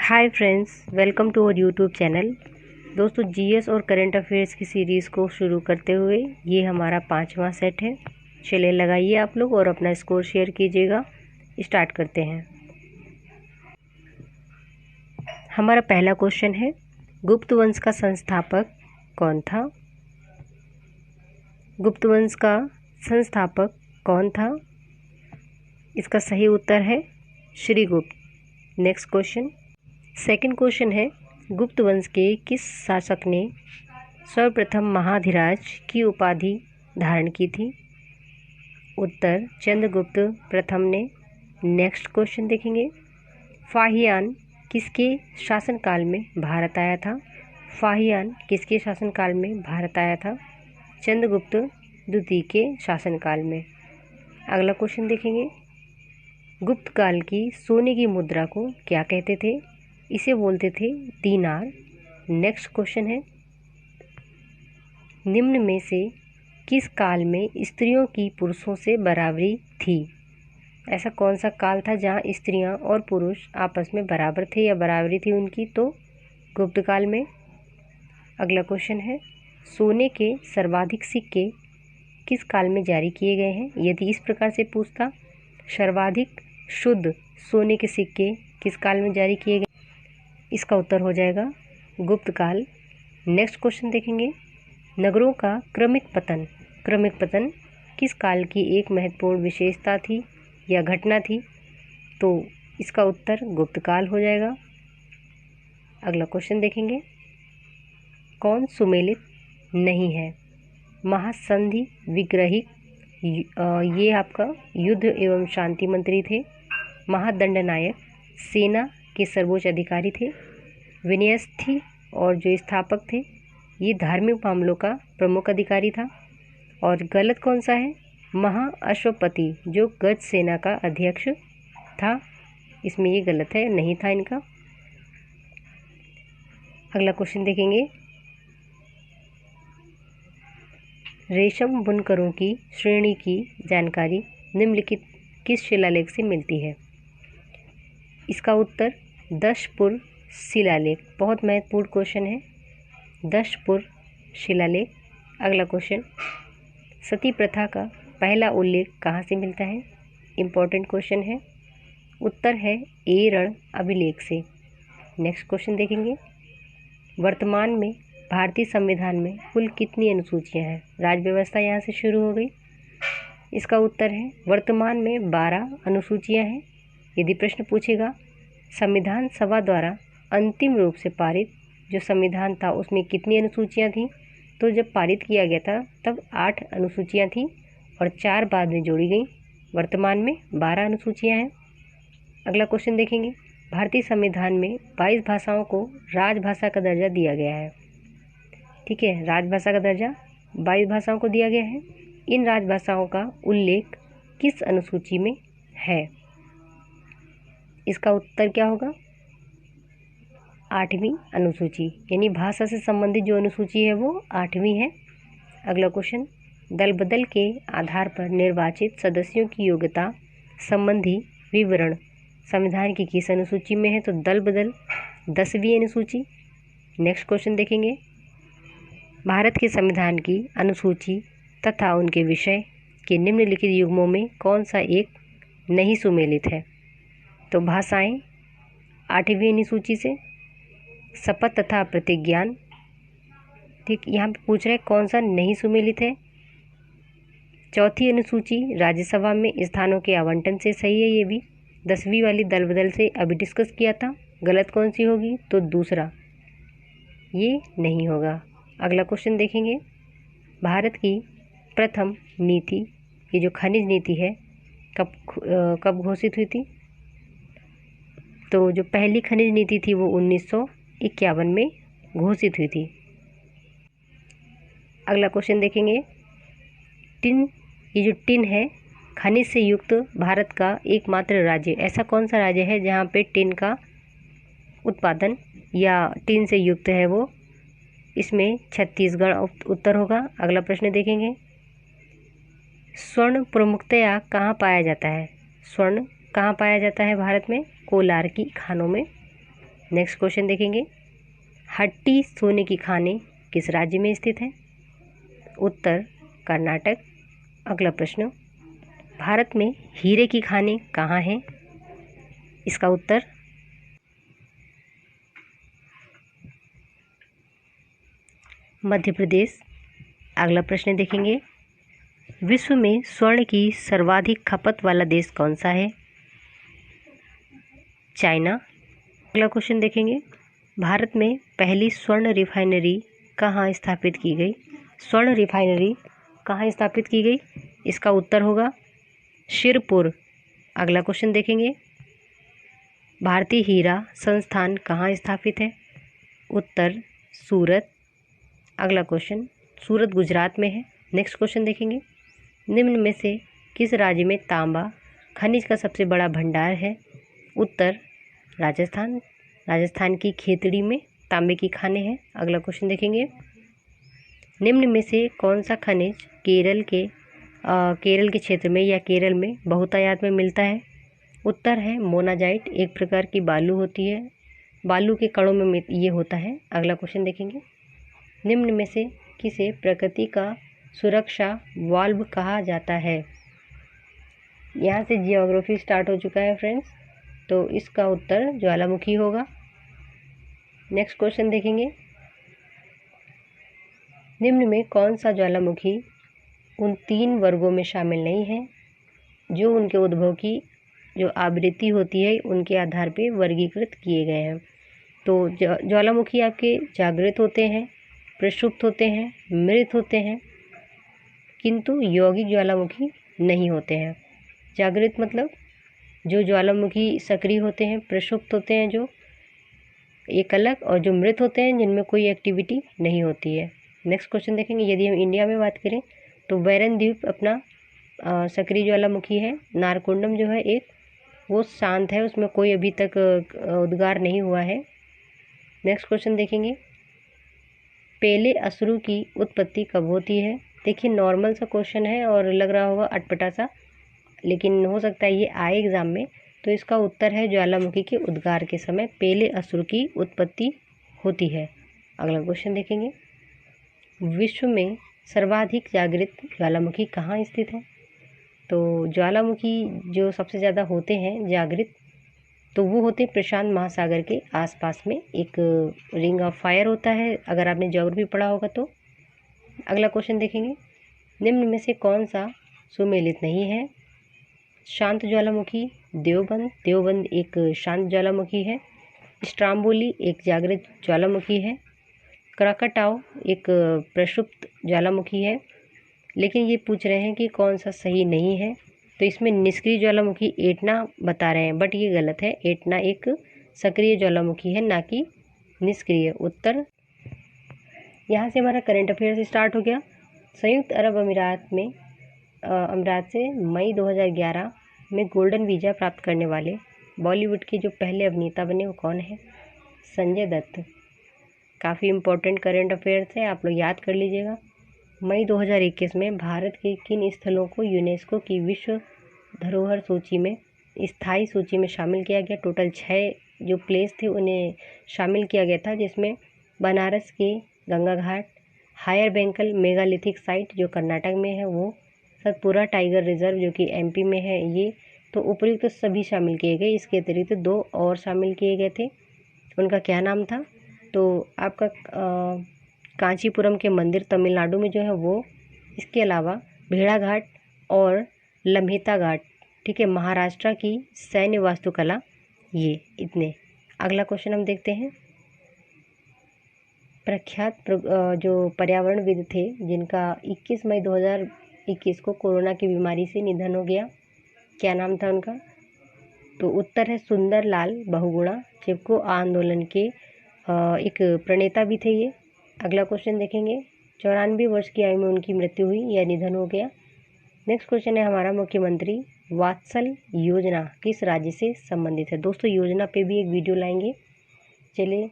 Hi friends, welcome to our YouTube channel. दोस्तों, GS और current affairs की सीरीज़ को शुरू करते हुए ये हमारा 5वां सेट है। चलिए लगाइए आप लोग और अपना स्कोर शेयर कीजिएगा। स्टार्ट करते हैं। हमारा पहला क्वेश्चन है, गुप्त वंश का संस्थापक कौन था? गुप्त वंश का संस्थापक कौन था? इसका सही उत्तर है Srigupta. Next question. Second question है, गुप्त वंश के किस शासक ने सर्वप्रथम महाधिराज की उपाधि धारण की थी? उत्तर चंद्रगुप्त प्रथम ने। नेक्स्ट क्वेश्चन देखेंगे, फाहियान किसके शासनकाल में भारत आया था? फाहियान किसके शासनकाल में भारत आया था? चंद्रगुप्त द्वितीय के शासनकाल में। अगला क्वेश्चन देखेंगे, गुप्त काल की सोने की मुद्रा को क्या कहते थे? इसे बोलते थे दीनार। नेक्स्ट क्वेश्चन है, निम्न में से किस काल में स्त्रियों की पुरुषों से बराबरी थी? ऐसा कौन सा काल था जहां स्त्रियां और पुरुष आपस में बराबर थे या बराबरी थी उनकी? तो गुप्त काल में। अगला क्वेश्चन है, सोने के सर्वाधिक सिक्के किस काल में जारी किए गए हैं? यदि इस प्रकार से पूछता, सर्वाधिक शुद्ध सोने के सिक्के किस काल में जारी किए गए? इसका उत्तर हो जाएगा गुप्त काल। नेक्स्ट क्वेश्चन देखेंगे, नगरों का क्रमिक पतन किस काल की एक महत्वपूर्ण विशेषता थी या घटना थी? तो इसका उत्तर गुप्त काल हो जाएगा। अगला क्वेश्चन देखेंगे, कौन सुमेलित नहीं है? महासंधि विग्रही ये आपका युद्ध एवं शांति मंत्री थे। महादंडनायक सेना के सर्वोच्च अधिकारी थे। विनयस्थी और जो स्थापक थे ये धार्मिक मामलों का प्रमुख अधिकारी था। और गलत कौन सा है? महाअश्वपति जो गज सेना का अध्यक्ष था। इसमें ये गलत है, नहीं था इनका। अगला क्वेश्चन देखेंगे, रेशम बुनकरों की श्रेणी की जानकारी निम्नलिखित किस शिलालेख से मिलती है? इसका उत्तर दशपुर शिलालेख। बहुत महत्वपूर्ण क्वेश्चन है, दशपुर शिलालेख। अगला क्वेश्चन, सती प्रथा का पहला उल्लेख कहाँ से मिलता है? इम्पोर्टेंट क्वेश्चन है। उत्तर है एरण अभिलेख से। नेक्स्ट क्वेश्चन देखेंगे, वर्तमान में भारतीय संविधान में कुल कितनी अनुसूचियां हैं? राज्य व्यवस्था यहाँ से शुरू हो गई। इसका उत्तर है वर्तमान में 12 अनुसूचियां हैं। यदि प्रश्न पूछेगा संविधान सभा द्वारा अंतिम रूप से पारित जो संविधान था उसमें कितनी अनुसूचियां थीं? तो जब पारित किया गया था तब 8 अनुसूचियां थीं और 4 बाद में जोड़ी गई। वर्तमान में 12 अनुसूचियां हैं। अगला क्वेश्चन देखेंगे, भारतीय संविधान में 22 भाषाओं को राजभाषा का दर्जा दिया गया है। ठीक है, राजभाषा का दर्जा 22 भाषाओं को दिया गया है। इन राजभाषाओं का उल्लेख किस अनुसूची में है? इसका उत्तर क्या होगा? 8वीं अनुसूची, यानी भाषा से संबंधित जो अनुसूची है वो 8वीं है। अगला क्वेश्चन, दल बदल के आधार पर निर्वाचित सदस्यों की योग्यता संबंधी विवरण संविधान की किस अनुसूची में है? तो दल बदल 10वीं अनुसूची। नेक्स्ट क्वेश्चन देखेंगे, भारत के संविधान की अनुसूची तथा उनके विषय के निम्नलिखित युग्मों में कौन सा एक नहीं सुमेलित है? तो भाषाएं 8वीं अनुसूची से, शपथ तथा प्रतिज्ञान। ठीक, यहाँ पे पूछ रहे कौन सा नहीं सुमेलित है? 4थी अनुसूची राज्यसभा में स्थानों के आवंटन से सही है। ये भी 10वीं वाली दल बदल से अभी डिस्कस किया था। गलत कौन सी होगी? तो दूसरा, ये नहीं होगा। अगला क्वेश्चन देखेंगे, भारत की प्रथम नीति, ये जो खनिज नीति है, कब घोषित हुई थी? तो जो पहली खनिज नीति थी वो 1951 में घोषित हुई थी। अगला क्वेश्चन देखेंगे, टिन, ये जो टिन है खनिज से युक्त भारत का एकमात्र राज्य, ऐसा कौन सा राज्य है जहाँ पे टिन का उत्पादन या टिन से युक्त है वो? इसमें छत्तीसगढ़ उत्तर होगा। अगला प्रश्न देखेंगे, स्वर्ण प्रमुखतया कहाँ पाया जाता है? स्वर्ण कहाँ पाया जाता है भारत में? कोलार की खानों में। नेक्स्ट क्वेश्चन देखेंगे, हट्टी सोने की खाने किस राज्य में स्थित है? उत्तर कर्नाटक। अगला प्रश्न, भारत में हीरे की खानें कहाँ हैं? इसका उत्तर मध्य प्रदेश। अगला प्रश्न देखेंगे, विश्व में स्वर्ण की सर्वाधिक खपत वाला देश कौन सा है? चाइना। अगला क्वेश्चन देखेंगे, भारत में पहली स्वर्ण रिफाइनरी कहाँ स्थापित की गई? स्वर्ण रिफाइनरी कहाँ स्थापित की गई? इसका उत्तर होगा शिरपुर। अगला क्वेश्चन देखेंगे, भारतीय हीरा संस्थान कहाँ स्थापित है? उत्तर सूरत। अगला क्वेश्चन, सूरत गुजरात में है। नेक्स्ट क्वेश्चन देखेंगे, निम्न में से किस राज्य में तांबा खनिज का सबसे बड़ा भंडार है? उत्तर राजस्थान। राजस्थान की खेतड़ी में तांबे की खानें हैं। अगला क्वेश्चन देखेंगे, निम्न में से कौन सा खनिज केरल के क्षेत्र में या केरल में बहुतायत में मिलता है? उत्तर है मोनाजाइट, एक प्रकार की बालू होती है, बालू के कणों में ये होता है। अगला क्वेश्चन देखेंगे, निम्न में से किसे प्रकृति का सुरक्षा वाल्व कहा जाता है? यहाँ से जियोग्राफी स्टार्ट हो चुका है फ्रेंड्स, तो इसका उत्तर ज्वालामुखी होगा। नेक्स्ट क्वेश्चन देखेंगे, निम्न में कौन सा ज्वालामुखी उन 3 वर्गों में शामिल नहीं है जो उनके उद्भव की जो आवृत्ति होती है उनके आधार पर वर्गीकृत किए गए हैं? तो ज्वालामुखी आपके जागृत होते हैं, प्रक्षुब्ध होते हैं, मृत होते हैं, किंतु यौगिक ज्वालामुखी नहीं होते हैं। जागृत मतलब जो ज्वालामुखी सक्रिय होते हैं, प्रक्षुब्ध होते हैं जो एक अलग, और जो मृत होते हैं जिनमें कोई एक्टिविटी नहीं होती है। नेक्स्ट क्वेश्चन देखेंगे, यदि हम इंडिया में बात करें तो बैरन द्वीप अपना सक्रिय ज्वालामुखी है। नारकोंडम जो है एक वो शांत है, उसमें कोई अभी तक उद्गार नहीं हुआ है। नेक्स्ट क्वेश्चन देखेंगे, पेले अश्रु की उत्पत्ति कब होती है? देखिए नॉर्मल सा क्वेश्चन है और लग रहा होगा अटपटा सा, लेकिन हो सकता है ये आए एग्जाम में। तो इसका उत्तर है ज्वालामुखी के उद्गार के समय पेले अश्रु की उत्पत्ति होती है। अगला क्वेश्चन देखेंगे, विश्व में सर्वाधिक जागृत ज्वालामुखी कहाँ स्थित है? तो ज्वालामुखी जो सबसे ज़्यादा होते हैं जागृत, तो वो होते प्रशांत महासागर के आसपास में, एक रिंग ऑफ फायर होता है, अगर आपने ज्योग्राफी पढ़ा होगा तो। अगला क्वेश्चन देखेंगे, निम्न में से कौन सा सुमेलित नहीं है? शांत ज्वालामुखी देवबंद एक शांत ज्वालामुखी है। स्ट्राम्बोली एक जागृत ज्वालामुखी है। क्राकाटाओ एक प्रक्षुब्ध ज्वालामुखी है। लेकिन ये पूछ रहे हैं कि कौन सा सही नहीं है, तो इसमें निष्क्रिय ज्वालामुखी एटना बता रहे हैं, बट ये गलत है। एटना एक सक्रिय ज्वालामुखी है, ना कि निष्क्रिय। उत्तर। यहाँ से हमारा करंट अफेयर्स स्टार्ट हो गया। संयुक्त अरब अमीरात से मई 2011 में गोल्डन वीज़ा प्राप्त करने वाले बॉलीवुड के जो पहले अभिनेता बने वो कौन है? संजय दत्त। काफ़ी इम्पोर्टेंट करंट अफेयर्स है, आप लोग याद कर लीजिएगा। मई 2021 में भारत के किन स्थलों को यूनेस्को की विश्व धरोहर सूची में स्थायी सूची में शामिल किया गया? टोटल 6 जो प्लेस थे उन्हें शामिल किया गया था, जिसमें बनारस के गंगा घाट, हायर बेंकल मेगालिथिक साइट जो कर्नाटक में है वो, सतपुरा टाइगर रिजर्व जो कि एमपी में है ये, तो उपयुक्त सभी शामिल किए गए। इसके अतिरिक्त 2 और शामिल किए गए थे, उनका क्या नाम था? तो आपका कांचीपुरम के मंदिर तमिलनाडु में जो है वो, इसके अलावा भेड़ा घाट और लम्हेता घाट, ठीक है, महाराष्ट्र की सैन्य वास्तुकला, ये इतने। अगला क्वेश्चन हम देखते हैं, प्रख्यात जो पर्यावरणविद थे जिनका 21 मई 2021 को कोरोना की बीमारी से निधन हो गया, क्या नाम था उनका? तो उत्तर है सुंदर लाल बहुगुणा। चिपको आंदोलन के एक प्रणेता भी थे ये। अगला क्वेश्चन देखेंगे, 94 वर्ष की आयु में उनकी मृत्यु हुई या निधन हो गया। नेक्स्ट क्वेश्चन है हमारा, मुख्यमंत्री वात्सल योजना किस राज्य से संबंधित है? दोस्तों योजना पे भी एक वीडियो लाएंगे। चलिए,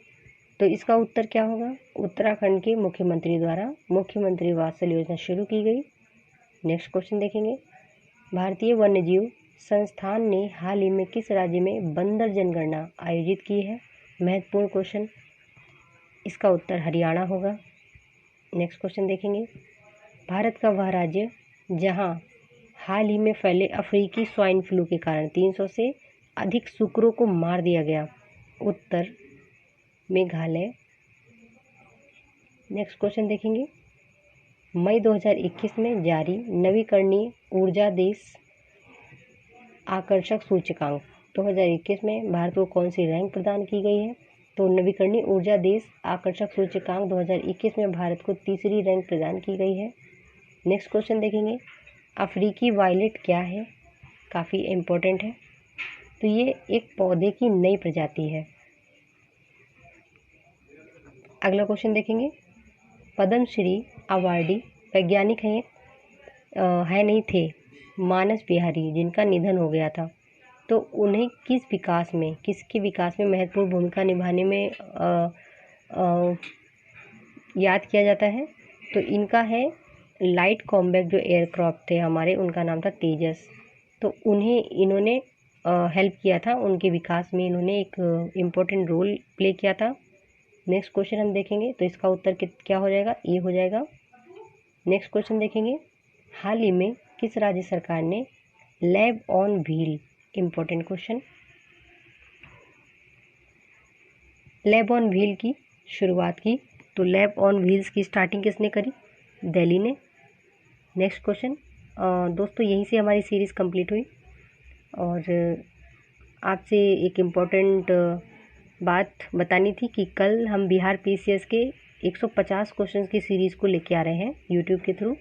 तो इसका उत्तर क्या होगा? उत्तराखंड के मुख्यमंत्री द्वारा मुख्यमंत्री वात्सल योजना शुरू की गई। नेक्स्ट क्वेश्चन देखेंगे, भारतीय वन्यजीव संस्थान ने हाल ही में किस राज्य में बंदर जनगणना आयोजित की है? महत्वपूर्ण क्वेश्चन, इसका उत्तर हरियाणा होगा। नेक्स्ट क्वेश्चन देखेंगे, भारत का वह राज्य जहां हाल ही में फैले अफ्रीकी स्वाइन फ्लू के कारण 300 से अधिक सूकरों को मार दिया गया। उत्तर मेघालय। नेक्स्ट क्वेश्चन देखेंगे, मई 2021 में जारी नवीकरणीय ऊर्जा देश आकर्षक सूचकांक 2021 में भारत को कौन सी रैंक प्रदान की गई है? तो नवीकरणीय ऊर्जा देश आकर्षक सूचकांक 2021 में भारत को तीसरी रैंक प्रदान की गई है। नेक्स्ट क्वेश्चन देखेंगे, अफ्रीकी वायलेट क्या है? काफ़ी इम्पोर्टेंट है। तो ये एक पौधे की नई प्रजाति है। अगला क्वेश्चन देखेंगे, पद्मश्री अवार्डी वैज्ञानिक है नहीं थे मानस बिहारी, जिनका निधन हो गया था। तो उन्हें किसके विकास में महत्वपूर्ण भूमिका निभाने में याद किया जाता है? तो इनका है लाइट कॉम्बैट जो एयरक्राफ्ट थे हमारे, उनका नाम था तेजस। तो इन्होंने हेल्प किया था, उनके विकास में इन्होंने एक इम्पोर्टेंट रोल प्ले किया था। नेक्स्ट क्वेश्चन हम देखेंगे, तो इसका उत्तर क्या हो जाएगा? ए हो जाएगा। नेक्स्ट क्वेश्चन देखेंगे, हाल ही में किस राज्य सरकार ने lab on wheel, important question, lab on wheel की शुरुआत की? तो लैब ऑन व्हील्स की स्टार्टिंग किसने करी? दिल्ली ने। नेक्स्ट क्वेश्चन, दोस्तों यहीं से हमारी सीरीज़ कंप्लीट हुई और आपसे एक इम्पोर्टेंट बात बतानी थी कि कल हम बिहार पीसीएस के 150 क्वेश्चंस की सीरीज़ को लेके आ रहे हैं यूट्यूब के थ्रू।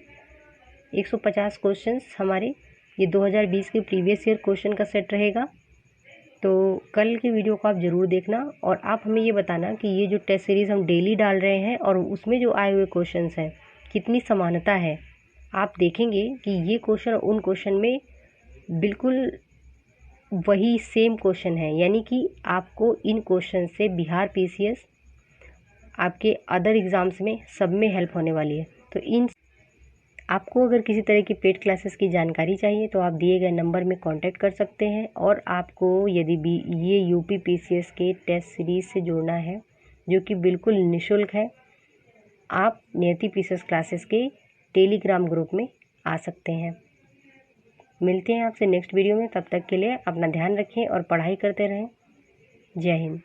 150 क्वेश्चंस हमारे, ये 2020 के प्रीवियस ईयर क्वेश्चन का सेट रहेगा। तो कल की वीडियो को आप ज़रूर देखना और आप हमें ये बताना कि ये जो टेस्ट सीरीज़ हम डेली डाल रहे हैं और उसमें जो आए हुए क्वेश्चंस हैं कितनी समानता है। आप देखेंगे कि ये क्वेश्चन उन क्वेश्चन में बिल्कुल वही सेम क्वेश्चन है, यानी कि आपको इन क्वेश्चन से बिहार पीसीएस आपके अदर एग्ज़ाम्स में सब में हेल्प होने वाली है। तो आपको अगर किसी तरह की पेड क्लासेस की जानकारी चाहिए तो आप दिए गए नंबर में कांटेक्ट कर सकते हैं। और आपको यदि भी ये यूपी पीसीएस के टेस्ट सीरीज़ से जुड़ना है जो कि बिल्कुल निःशुल्क है, आप नियति पीसीएस क्लासेस के टेलीग्राम ग्रुप में आ सकते हैं। मिलते हैं आपसे नेक्स्ट वीडियो में, तब तक के लिए अपना ध्यान रखें और पढ़ाई करते रहें। जय हिंद।